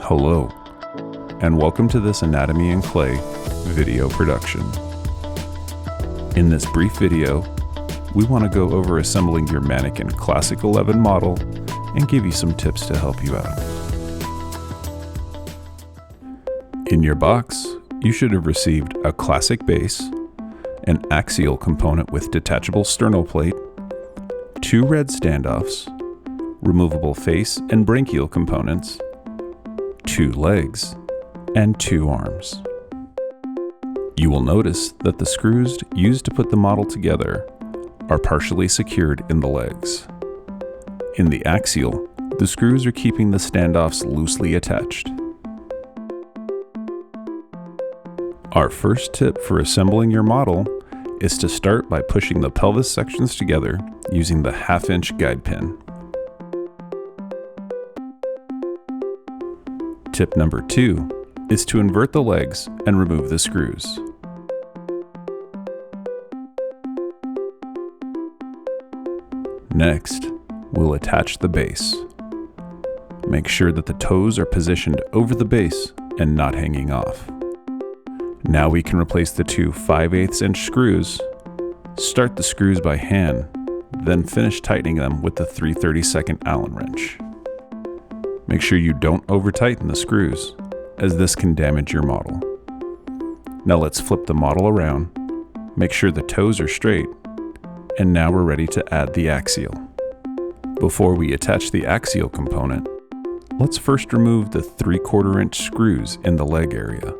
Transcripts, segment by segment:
Hello, and welcome to this Anatomy in Clay video production. In this brief video, we want to go over assembling your MANIKEN Classic 11 model and give you some tips to help you out. In your box, you should have received a classic base, an axial component with detachable sternal plate, 2 red standoffs, removable face and branchial components, 2 legs, and 2 arms. You will notice that the screws used to put the model together are partially secured in the legs. In the axial, the screws are keeping the standoffs loosely attached. Our first tip for assembling your model is to start by pushing the pelvis sections together using the 1/2-inch guide pin. Tip number 2 is to invert the legs and remove the screws. Next, we'll attach the base. Make sure that the toes are positioned over the base and not hanging off. Now we can replace the 2 5/8" screws. Start the screws by hand, then finish tightening them with the 3/32 Allen wrench. Make sure you don't over-tighten the screws, as this can damage your model. Now let's flip the model around, make sure the toes are straight, and now we're ready to add the axial. Before we attach the axial component, let's first remove the 3/4" screws in the leg area.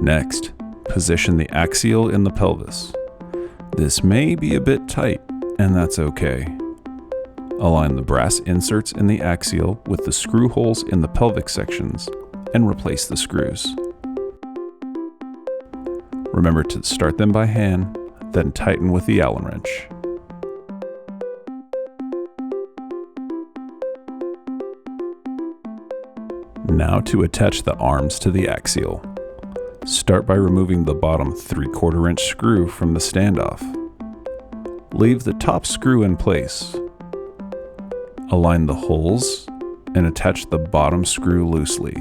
Next, position the axial in the pelvis. This may be a bit tight, and that's okay. Align the brass inserts in the axial with the screw holes in the pelvic sections and replace the screws. Remember to start them by hand, then tighten with the Allen wrench. Now to attach the arms to the axial. Start by removing the bottom 3/4" screw from the standoff. Leave the top screw in place. Align the holes and attach the bottom screw loosely.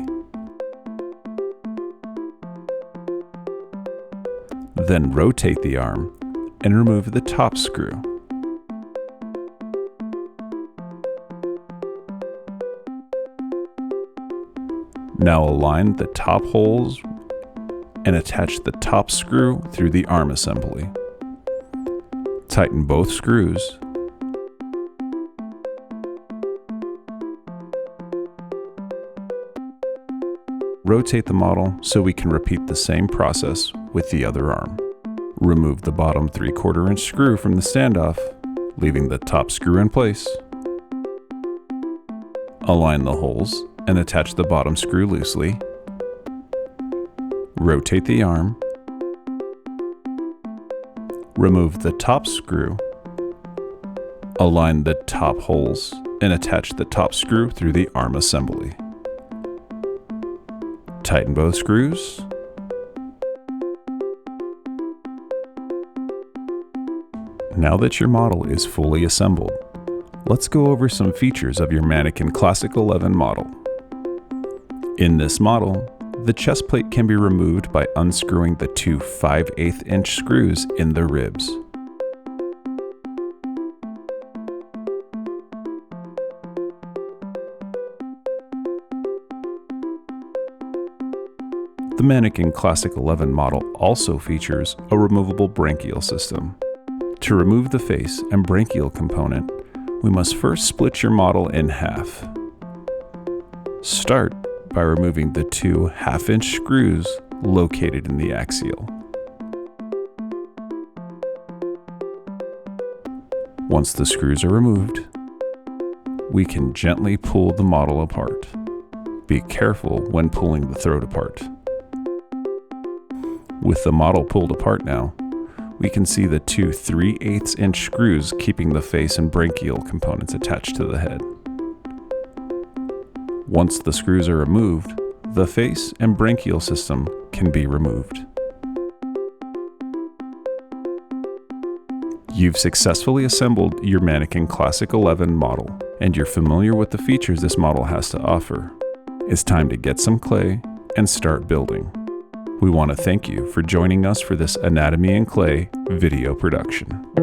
Then rotate the arm and remove the top screw. Now align the top holes and attach the top screw through the arm assembly. Tighten both screws. Rotate the model so we can repeat the same process with the other arm. Remove the bottom 3/4" screw from the standoff, leaving the top screw in place. Align the holes and attach the bottom screw loosely. Rotate the arm. Remove the top screw. Align the top holes and attach the top screw through the arm assembly. Tighten both screws. Now that your model is fully assembled, let's go over some features of your MANIKEN Classic 11 model. In this model, the chest plate can be removed by unscrewing the 2 5/8" screws in the ribs. The MANIKEN Classic 11 model also features a removable branchial system. To remove the face and branchial component, we must first split your model in half. Start by removing the 2 1/2" screws located in the axial. Once the screws are removed, we can gently pull the model apart. Be careful when pulling the throat apart. With the model pulled apart now, we can see the 2 3/8" screws keeping the face and branchial components attached to the head. Once the screws are removed, the face and branchial system can be removed. You've successfully assembled your Manniken Classic 11 model, and you're familiar with the features this model has to offer. It's time to get some clay and start building. We want to thank you for joining us for this Anatomy in Clay video production.